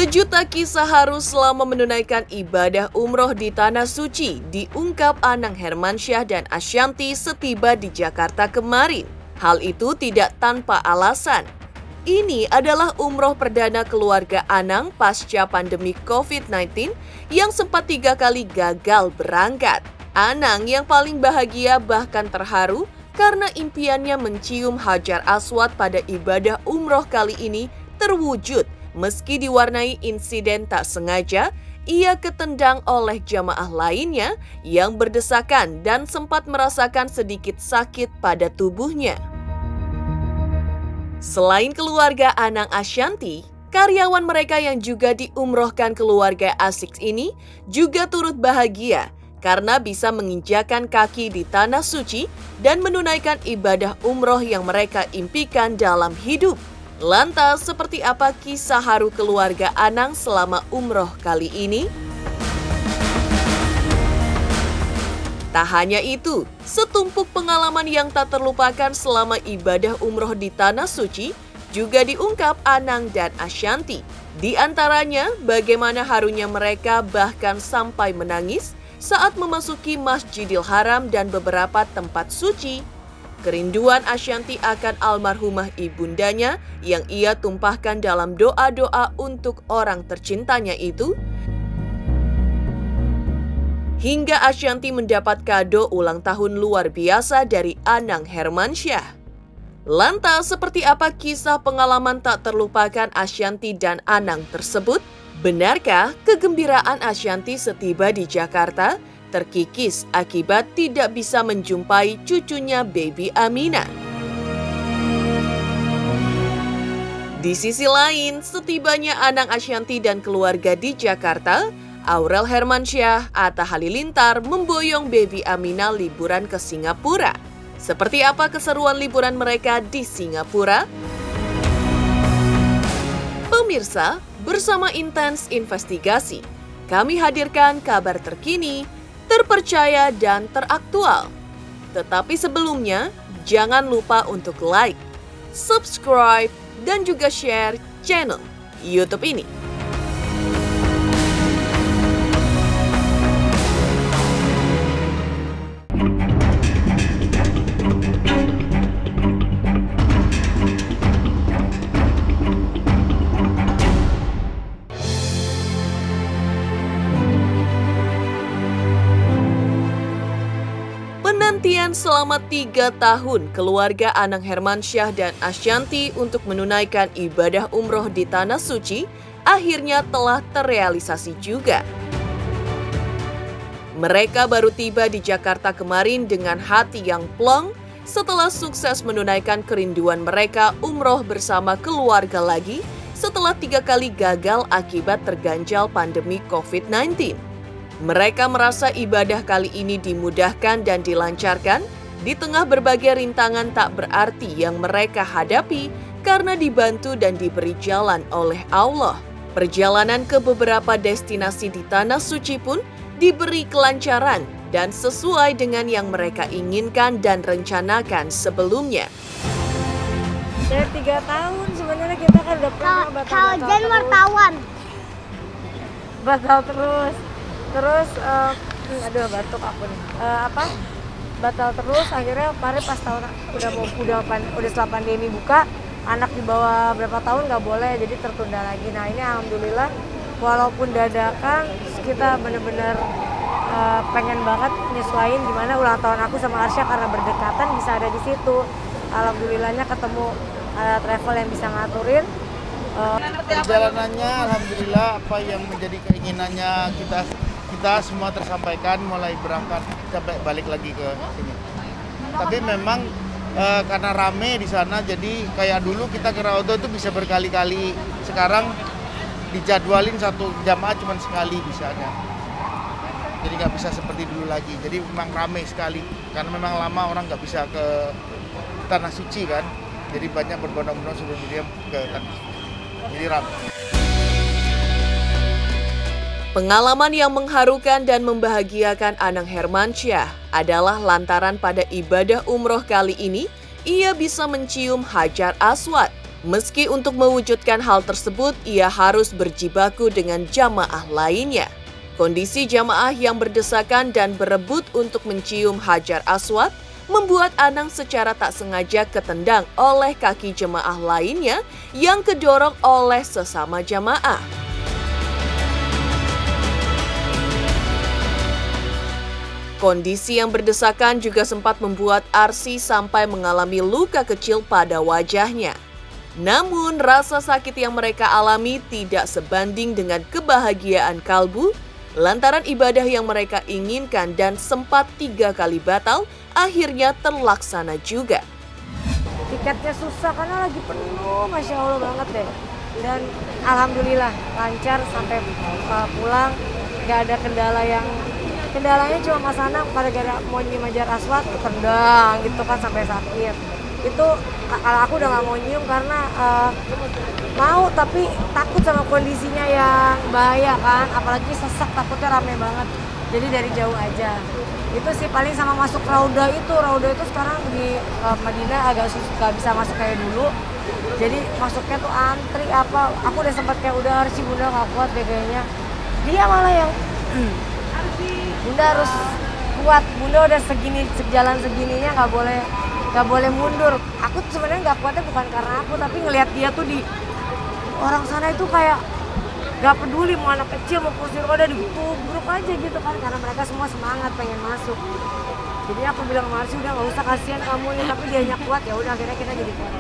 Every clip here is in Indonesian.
Sejuta kisah haru selama menunaikan ibadah umroh di Tanah Suci diungkap Anang Hermansyah dan Ashanty setiba di Jakarta kemarin. Hal itu tidak tanpa alasan. Ini adalah umroh perdana keluarga Anang pasca pandemi COVID-19 yang sempat 3 kali gagal berangkat. Anang yang paling bahagia bahkan terharu karena impiannya mencium Hajar Aswad pada ibadah umroh kali ini terwujud. Meski diwarnai insiden tak sengaja, ia ketendang oleh jamaah lainnya yang berdesakan dan sempat merasakan sedikit sakit pada tubuhnya. Selain keluarga Anang Ashanty, karyawan mereka yang juga diumrohkan keluarga Asik ini juga turut bahagia karena bisa menginjakan kaki di Tanah Suci dan menunaikan ibadah umroh yang mereka impikan dalam hidup. Lantas, seperti apa kisah haru keluarga Anang selama umroh kali ini? Tak hanya itu, setumpuk pengalaman yang tak terlupakan selama ibadah umroh di Tanah Suci juga diungkap Anang dan Ashanty. Di antaranya, bagaimana harunya mereka bahkan sampai menangis saat memasuki Masjidil Haram dan beberapa tempat suci. Kerinduan Ashanty akan almarhumah ibundanya yang ia tumpahkan dalam doa-doa untuk orang tercintanya itu, hingga Ashanty mendapat kado ulang tahun luar biasa dari Anang Hermansyah. Lantas, seperti apa kisah pengalaman tak terlupakan Ashanty dan Anang tersebut? Benarkah kegembiraan Ashanty setiba di Jakarta terkikis akibat tidak bisa menjumpai cucunya Baby Aminah? Di sisi lain, setibanya Anang Ashanty dan keluarga di Jakarta, Aurel Hermansyah, Atta Halilintar memboyong Baby Aminah liburan ke Singapura. Seperti apa keseruan liburan mereka di Singapura? Pemirsa, bersama Intens Investigasi, kami hadirkan kabar terkini, terpercaya dan teraktual. Tetapi sebelumnya, jangan lupa untuk like, subscribe, dan juga share channel YouTube ini. Penantian selama 3 tahun keluarga Anang Hermansyah dan Ashanty untuk menunaikan ibadah umroh di Tanah Suci akhirnya telah terrealisasi juga. Mereka baru tiba di Jakarta kemarin dengan hati yang plong setelah sukses menunaikan kerinduan mereka umroh bersama keluarga lagi setelah 3 kali gagal akibat terganjal pandemi COVID-19. Mereka merasa ibadah kali ini dimudahkan dan dilancarkan di tengah berbagai rintangan tak berarti yang mereka hadapi karena dibantu dan diberi jalan oleh Allah. Perjalanan ke beberapa destinasi di Tanah Suci pun diberi kelancaran dan sesuai dengan yang mereka inginkan dan rencanakan sebelumnya. Dari 3 tahun sebenarnya kita kan udah pernah batal wartawan. Batal terus aduh batuk aku nih. Batal terus, akhirnya kemarin pas tahun udah setelah pandemi buka, anak di bawah berapa tahun nggak boleh, jadi tertunda lagi. Nah ini alhamdulillah walaupun dadakan kita bener-bener pengen banget nyesuaiin gimana ulang tahun aku sama Arsya karena berdekatan bisa ada di situ. Alhamdulillahnya ketemu travel yang bisa ngaturin. Perjalanannya alhamdulillah apa yang menjadi keinginannya kita semua tersampaikan, mulai berangkat sampai balik lagi ke sini. Tapi memang karena rame di sana, jadi kayak dulu kita ke Raudo itu bisa berkali-kali. Sekarang dijadwalin satu jamaah cuma sekali bisanya. Jadi nggak bisa seperti dulu lagi. Jadi memang rame sekali karena memang lama orang nggak bisa ke Tanah Suci kan. Jadi banyak berbondong-bondong sebelum dia ke Tanah Suci. Jadi rame. Pengalaman yang mengharukan dan membahagiakan Anang Hermansyah adalah lantaran pada ibadah umroh kali ini, ia bisa mencium Hajar Aswad. Meski untuk mewujudkan hal tersebut, ia harus berjibaku dengan jamaah lainnya. Kondisi jamaah yang berdesakan dan berebut untuk mencium Hajar Aswad membuat Anang secara tak sengaja ketendang oleh kaki jemaah lainnya yang kedorong oleh sesama jamaah. Kondisi yang berdesakan juga sempat membuat Arsy sampai mengalami luka kecil pada wajahnya. Namun, rasa sakit yang mereka alami tidak sebanding dengan kebahagiaan kalbu lantaran ibadah yang mereka inginkan dan sempat 3 kali batal akhirnya terlaksana juga. Tiketnya susah karena lagi penuh, Masya Allah banget deh. Dan Alhamdulillah lancar sampai pulang, gak ada kendalanya cuma Mas Anang gara-gara mau nyium Hajar Aswad ketendang gitu kan sampai sakit. Itu kalau aku udah gak mau nyium karena mau tapi takut sama kondisinya yang bahaya kan, apalagi sesak takutnya rame banget. Jadi dari jauh aja. Itu sih paling sama masuk Raudah itu sekarang di Madinah agak susah, gak bisa masuk kayak dulu. Jadi masuknya tuh antri apa, aku udah sempat kayak udah Arsy bunda gak kuat deh kayaknya. Dia malah yang bunda harus kuat, bunda udah sejalan segininya gak boleh mundur. Aku sebenarnya gak kuatnya bukan karena aku, tapi ngelihat dia tuh di orang sana itu kayak gak peduli mau anak kecil mau kursi roda ditubruk aja gitu kan, karena mereka semua semangat pengen masuk. Jadi aku bilang sama Arsy udah gak usah, kasihan kamu nih, tapi dianya kuat ya udah akhirnya kita jadi kuat.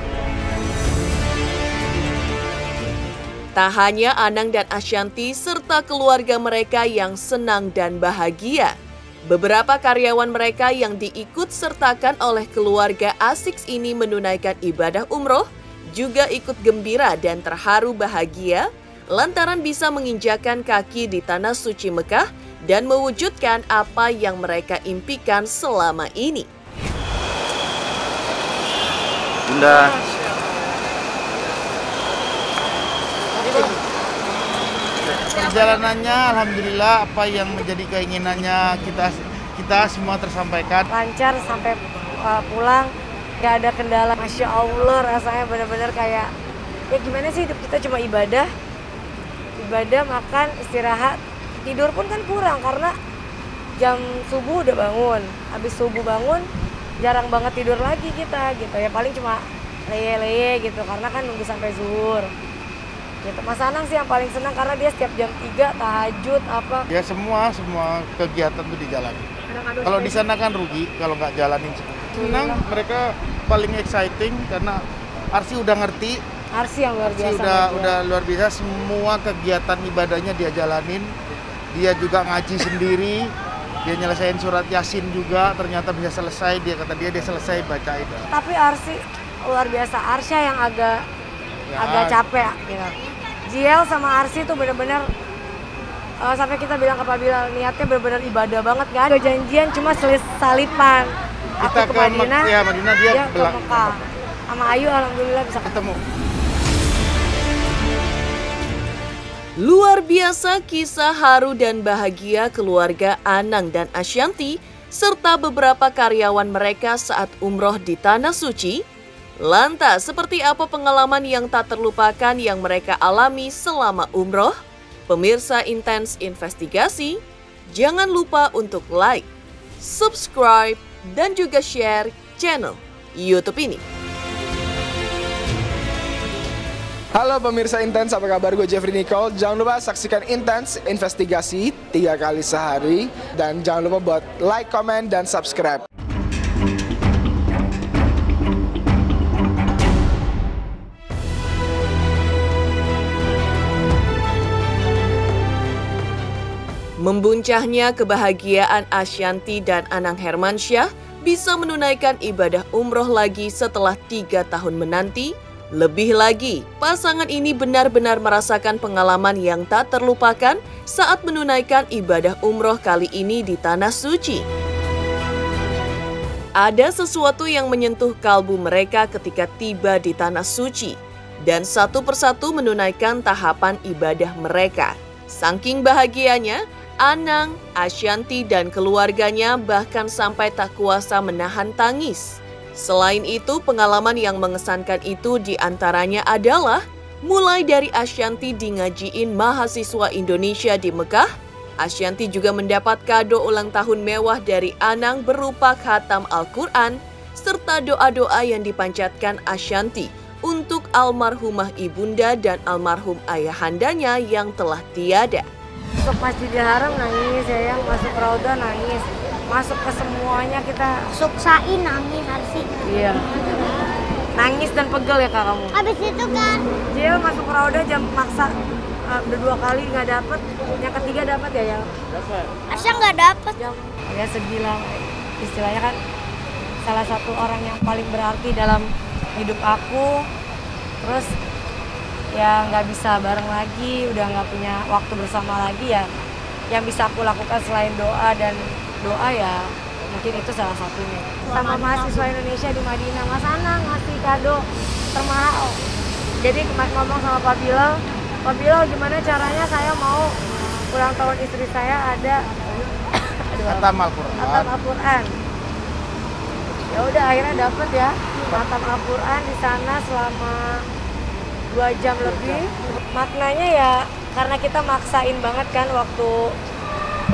Tak hanya Anang dan Ashanty serta keluarga mereka yang senang dan bahagia. Beberapa karyawan mereka yang diikut sertakan oleh keluarga Asix ini menunaikan ibadah umroh juga ikut gembira dan terharu bahagia lantaran bisa menginjakan kaki di tanah suci Mekah dan mewujudkan apa yang mereka impikan selama ini. Bunda. Perjalanannya alhamdulillah apa yang menjadi keinginannya kita semua tersampaikan. Lancar sampai pulang, gak ada kendala. Masya Allah rasanya benar-benar kayak ya gimana sih, hidup kita cuma ibadah, makan, istirahat, tidur pun kan kurang karena jam subuh udah bangun, habis subuh bangun jarang banget tidur lagi kita gitu ya, paling cuma leye gitu karena kan nunggu sampai zuhur. Gitu. Mas Anang sih yang paling senang karena dia setiap jam 3 tahajud apa. Ya semua kegiatan tuh dijalani. Kalau di sana kan rugi kalau nggak jalanin semua. Senang, mereka paling exciting karena Arsy udah ngerti. Arsy yang luar biasa. Udah luar biasa, semua kegiatan ibadahnya dia jalanin. Dia juga ngaji sendiri. Dia nyelesain surat Yasin juga, ternyata bisa selesai. Dia kata dia selesai bacain. Tapi Arsy luar biasa. Arsy yang agak capek gitu. JL sama Arsy tuh bener-bener sampai kita bilang ke Pak Bilal niatnya bener-bener ibadah banget, gak ada janjian, cuma salipan. Aku ke Madinah, dia ke Mekah. Sama Ayu alhamdulillah bisa ketemu. Luar biasa kisah haru dan bahagia keluarga Anang dan Ashanty serta beberapa karyawan mereka saat umroh di Tanah Suci. Lantas, seperti apa pengalaman yang tak terlupakan yang mereka alami selama umroh? Pemirsa Intens Investigasi, jangan lupa untuk like, subscribe, dan juga share channel YouTube ini. Halo pemirsa Intens, apa kabar? Gue Jeffrey Nicole. Jangan lupa saksikan Intens Investigasi 3 kali sehari. Dan jangan lupa buat like, comment, dan subscribe. Membuncahnya kebahagiaan Ashanty dan Anang Hermansyah bisa menunaikan ibadah umroh lagi setelah 3 tahun menanti. Lebih lagi, pasangan ini benar-benar merasakan pengalaman yang tak terlupakan saat menunaikan ibadah umroh kali ini di Tanah Suci. Ada sesuatu yang menyentuh kalbu mereka ketika tiba di Tanah Suci dan satu persatu menunaikan tahapan ibadah mereka. Saking bahagianya, Anang, Ashanty, dan keluarganya bahkan sampai tak kuasa menahan tangis. Selain itu, pengalaman yang mengesankan itu diantaranya adalah mulai dari Ashanti dingajiin mahasiswa Indonesia di Mekah. Ashanti juga mendapat kado ulang tahun mewah dari Anang berupa khatam Al-Quran, serta doa-doa yang dipanjatkan Ashanti untuk almarhumah ibunda dan almarhum ayahandanya yang telah tiada. Masuk Masjidil Haram nangis, sayang. Masuk Raudhah nangis. Masuk ke semuanya kita. Masuk sa'i nangis Arsi. Iya. Nangis dan pegel ya Kak kamu? Habis itu kan Jil masuk Raudhah jam maksa. Udah 2 kali nggak dapet. Yang ketiga dapat ya? Asya nggak dapet. Ya sedih lah. Istilahnya kan salah satu orang yang paling berarti dalam hidup aku. Terus ya nggak bisa bareng lagi, udah nggak punya waktu bersama lagi ya. Yang bisa aku lakukan selain doa dan doa ya mungkin itu salah satunya. Sama mahasiswa Indonesia di Madinah, Mas Anang ngasih kado termahal. Jadi kemarin ngomong sama Pak Bilal gimana caranya saya mau ulang tahun istri saya ada Khatam Al-Quran. khatam Al-Quran. Ya udah akhirnya dapet ya khatam Al-Quran di sana selama 2 jam lebih. Maknanya ya karena kita maksain banget kan waktu,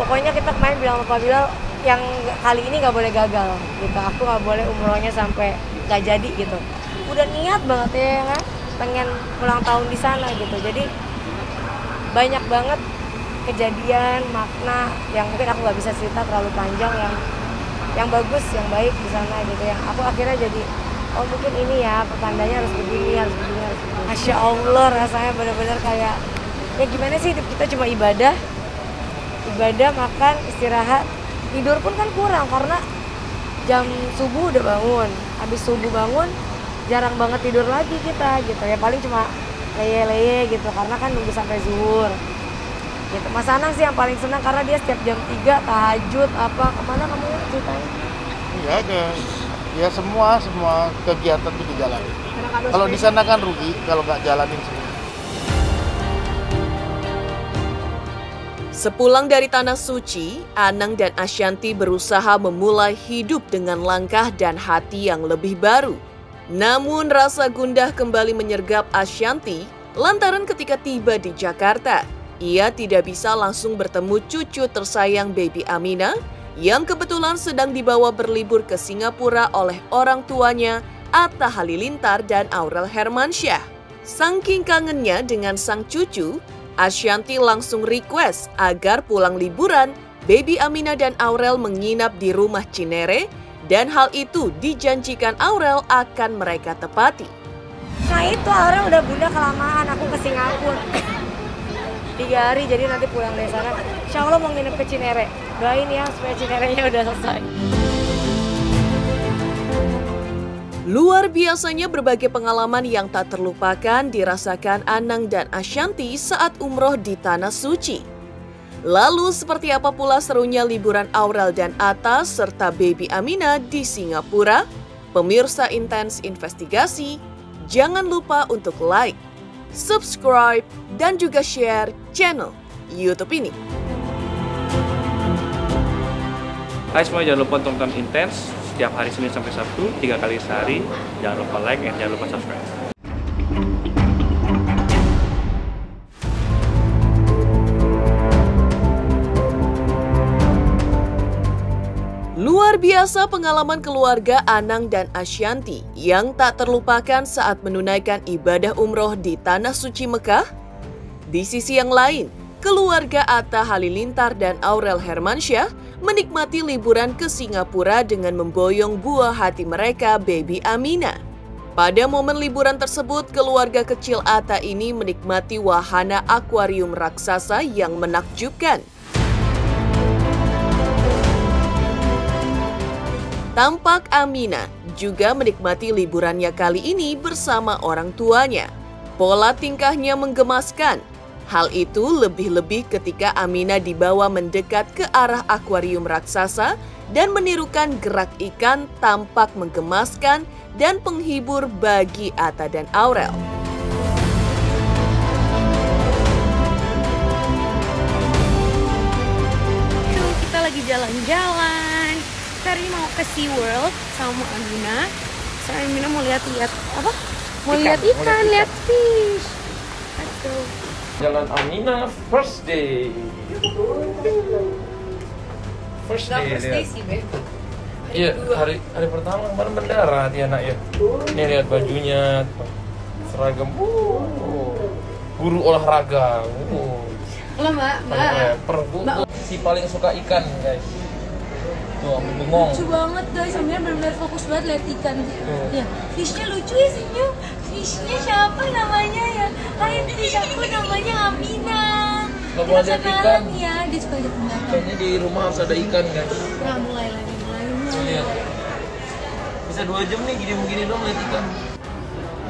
pokoknya kita kemarin bilang sama Pak Bilal yang kali ini nggak boleh gagal gitu. Aku nggak boleh umrohnya sampai nggak jadi gitu. Udah niat banget ya kan, pengen ulang tahun di sana gitu. Jadi banyak banget kejadian makna yang mungkin aku nggak bisa cerita terlalu panjang, yang bagus, yang baik di sana gitu. Yang aku akhirnya jadi oh mungkin ini ya pertandanya harus begini, harus begini, harus begini. Masya Allah rasanya benar-benar kayak ya gimana sih, hidup kita cuma ibadah, makan, istirahat, tidur pun kan kurang karena jam subuh udah bangun, habis subuh bangun jarang banget tidur lagi kita gitu ya, paling cuma leye-leye gitu karena kan nunggu sampai zuhur gitu. Mas Anang sih yang paling senang karena dia setiap jam 3 tahajud apa, kemana kamu ceritanya? Ya semua kegiatan itu dijalani. Kalau di sana kan rugi kalau nggak jalanin semua. Sepulang dari Tanah Suci, Anang dan Ashanti berusaha memulai hidup dengan langkah dan hati yang lebih baru. Namun rasa gundah kembali menyergap Ashanti lantaran ketika tiba di Jakarta, ia tidak bisa langsung bertemu cucu tersayang baby Amina yang kebetulan sedang dibawa berlibur ke Singapura oleh orang tuanya Atta Halilintar dan Aurel Hermansyah. Saking kangennya dengan sang cucu, Ashanti langsung request agar pulang liburan, baby Amina dan Aurel menginap di rumah Cinere, dan hal itu dijanjikan Aurel akan mereka tepati. Nah itu Aurel udah bunda kelamaan, aku ke Singapura 3 hari, jadi nanti pulang dari sana insya Allah mau nginep ke Cinere. Doain ya supaya Cinerenya udah selesai. Luar biasanya berbagai pengalaman yang tak terlupakan dirasakan Anang dan Ashanti saat umroh di Tanah Suci. Lalu seperti apa pula serunya liburan Aurel dan Atta serta baby Amina di Singapura? Pemirsa Intens Investigasi, jangan lupa untuk like, subscribe, dan juga share channel YouTube ini. Hai semua, jangan lupa tonton Intens setiap hari Senin sampai Sabtu 3 kali sehari. Jangan lupa like dan jangan lupa subscribe. Luar biasa pengalaman keluarga Anang dan Ashanti yang tak terlupakan saat menunaikan ibadah umroh di Tanah Suci Mekah. Di sisi yang lain, keluarga Atta Halilintar dan Aurel Hermansyah menikmati liburan ke Singapura dengan memboyong buah hati mereka, baby Amina. Pada momen liburan tersebut, keluarga kecil Atta ini menikmati wahana akuarium raksasa yang menakjubkan. Tampak Amina juga menikmati liburannya kali ini bersama orang tuanya. Pola tingkahnya menggemaskan. Hal itu lebih-lebih ketika Amina dibawa mendekat ke arah akuarium raksasa dan menirukan gerak ikan tampak menggemaskan dan penghibur bagi Atta dan Aurel. Kita lagi jalan-jalan. Kita hari ini mau ke SeaWorld sama Amina. Sekarang Mina mau lihat-lihat apa? Mau lihat ikan, lihat fish. Let's go. Jalan Amina first day. First day sih, Beb. Iya, hari pertama kemarin mendarat ya nak ya. Nih lihat bajunya, seragam. Guru olahraga. Halo Mbak. Si paling suka ikan guys. Tuh, bengong. Lucu banget guys, sebenarnya benar-benar fokus banget lihat ikan. Ya, fishnya lucu ya senyum. Fishnya siapa namanya ya? Hai, fish aku namanya Amina. Kalau mau lihat ikan, ya, dia suka lihat ikan. kayaknya di rumah harus ada ikan guys. Nah, mulai lagi. Lihat. Bisa 2 jam nih gini-gini dong lihat ikan.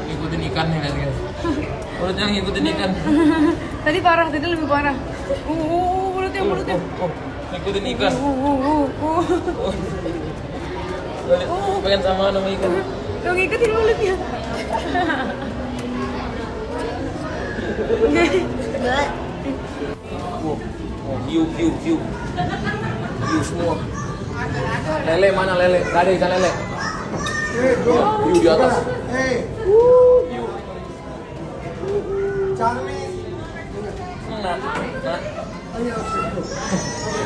Ngikutin ikan nih guys. Mulutnya ngikutin ikan. Tadi parah, tadi lebih parah. Mulutnya. Ngikutin ikan. Pengen sama nama ikan. Lo ngikutin mulutnya. Hiu semua. Lele mana lele? Gak ada ikan lele. Hiu di atas. Nah.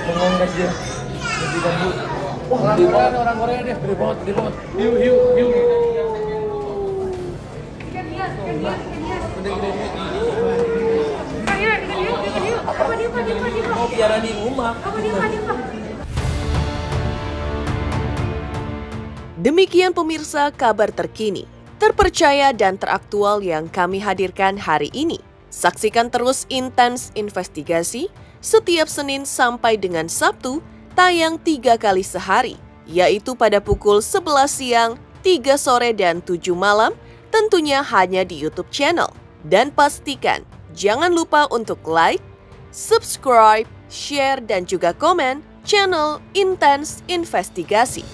Bengong guys dia. Ikan hiu. Wah, orang Korea dia, gede banget. Hiu. Ikan hias. Apa dia? Mau piara di rumah. Apa dia? Demikian pemirsa kabar terkini, terpercaya dan teraktual yang kami hadirkan hari ini. Saksikan terus Intens Investigasi setiap Senin sampai dengan Sabtu, tayang 3 kali sehari, yaitu pada pukul 11 siang, 3 sore, dan 7 malam, tentunya hanya di YouTube channel. Dan pastikan, jangan lupa untuk like, subscribe, share, dan juga komen channel Intens Investigasi.